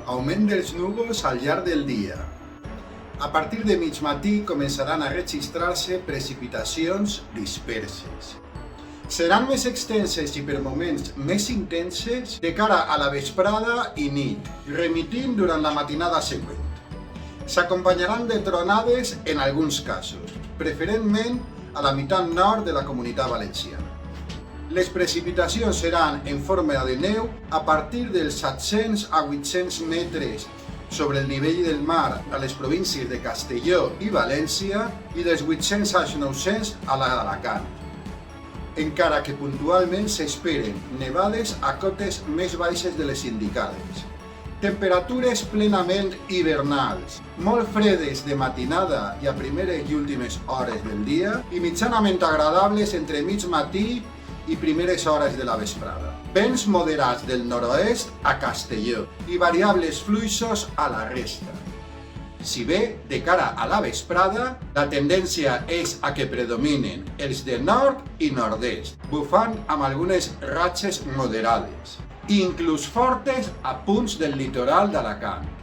Augment dels núvols al llarg del dia. A partir de mig matí començaran a registrar-se precipitacions disperses. Seran més extenses i per moments més intenses de cara a la vesprada i nit, remitint durant la matinada següent. S'acompanyaran de tronades en alguns casos, preferentment a la meitat nord de la Comunitat Valenciana. Les precipitacions seran en forma de neu a partir dels 700 a 800 metres sobre el nivell del mar a les províncies de Castelló i València i dels 800 als 900 a la d'Alacant. Encara que puntualment s'esperen nevades a cotes més baixes de les indicades. Temperatures plenament hivernals, molt fredes de matinada i a primeres i últimes hores del dia i mitjanament agradables entre mig matí i primeres hores de la vesprada. Vents moderats del nord-oest a Castelló i variables fluixos a la resta. Si bé, de cara a la vesprada, la tendència és a que predominen els de nord i nord-est, bufant amb algunes ratxes moderades, inclús fortes a punts del litoral d'Alacant.